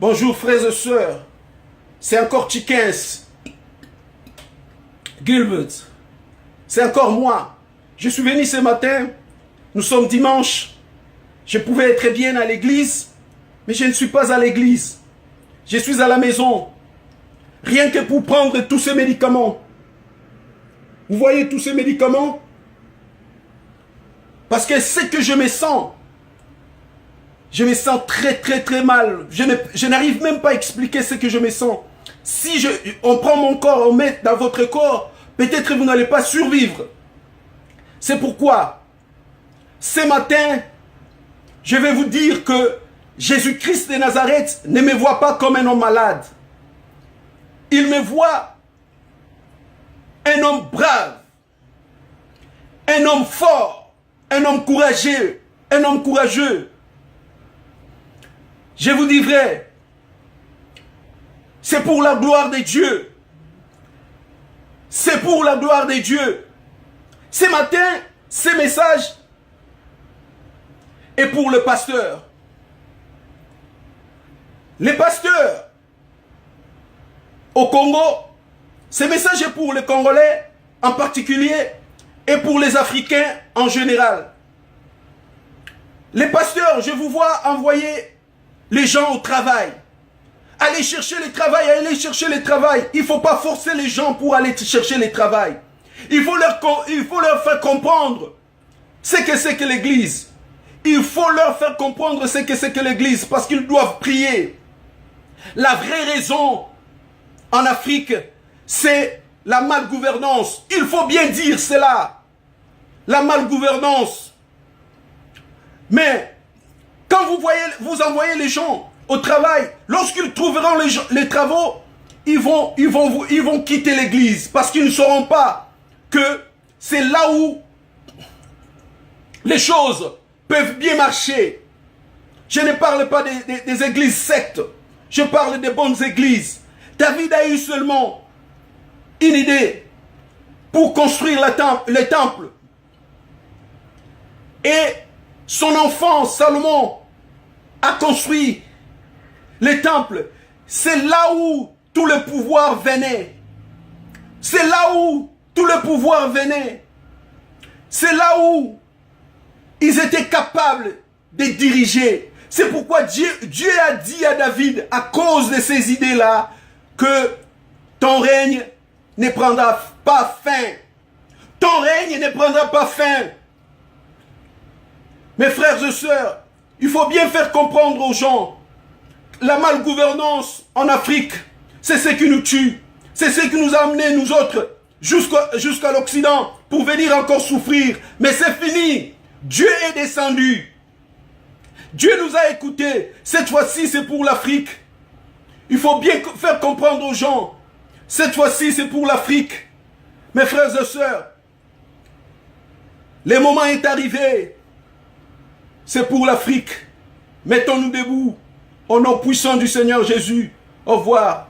Bonjour frères et sœurs. C'est encore Chickens. Gilbert. C'est encore moi. Je suis venu ce matin. Nous sommes dimanche. Je pouvais être bien à l'église, mais je ne suis pas à l'église. Je suis à la maison. Rien que pour prendre tous ces médicaments. Vous voyez tous ces médicaments? Parce que c'est que je me sens très mal. Je n'arrive même pas à expliquer ce que je me sens. Si on prend mon corps, on met dans votre corps, peut-être vous n'allez pas survivre. C'est pourquoi, ce matin, je vais vous dire que Jésus-Christ de Nazareth ne me voit pas comme un homme malade. Il me voit un homme brave, un homme fort, un homme courageux, un homme courageux. Je vous dis vrai, c'est pour la gloire de Dieu. C'est pour la gloire de Dieu. Ce matin, ce message est pour le pasteur. Les pasteurs au Congo, ce message est pour les Congolais en particulier et pour les Africains en général. Les pasteurs, je vous vois envoyer les gens au travail. Allez chercher le travail, allez chercher le travail. Il ne faut pas forcer les gens pour aller chercher le travail. Il faut leur faire comprendre ce que c'est que l'Église. Il faut leur faire comprendre ce que c'est que l'Église parce qu'ils doivent prier. La vraie raison en Afrique, c'est la malgouvernance. Il faut bien dire cela. La malgouvernance. Mais quand vous envoyez les gens au travail, lorsqu'ils trouveront les travaux, ils vont quitter l'église parce qu'ils ne sauront pas que c'est là où les choses peuvent bien marcher. Je ne parle pas des églises sectes, je parle des bonnes églises. David a eu seulement une idée pour construire le temple. Et son enfant Salomon a construit le temple. C'est là où tout le pouvoir venait. C'est là où tout le pouvoir venait. C'est là où ils étaient capables de diriger. C'est pourquoi Dieu a dit à David, à cause de ces idées-là, que ton règne ne prendra pas fin. Ton règne ne prendra pas fin. Mes frères et sœurs, il faut bien faire comprendre aux gens, la malgouvernance en Afrique, c'est ce qui nous tue. C'est ce qui nous a amenés, nous autres, jusqu'à l'Occident, pour venir encore souffrir. Mais c'est fini. Dieu est descendu. Dieu nous a écoutés. Cette fois-ci, c'est pour l'Afrique. Il faut bien faire comprendre aux gens. Cette fois-ci, c'est pour l'Afrique. Mes frères et sœurs, le moment est arrivé. C'est pour l'Afrique. Mettons-nous debout. Au nom puissant du Seigneur Jésus. Au revoir.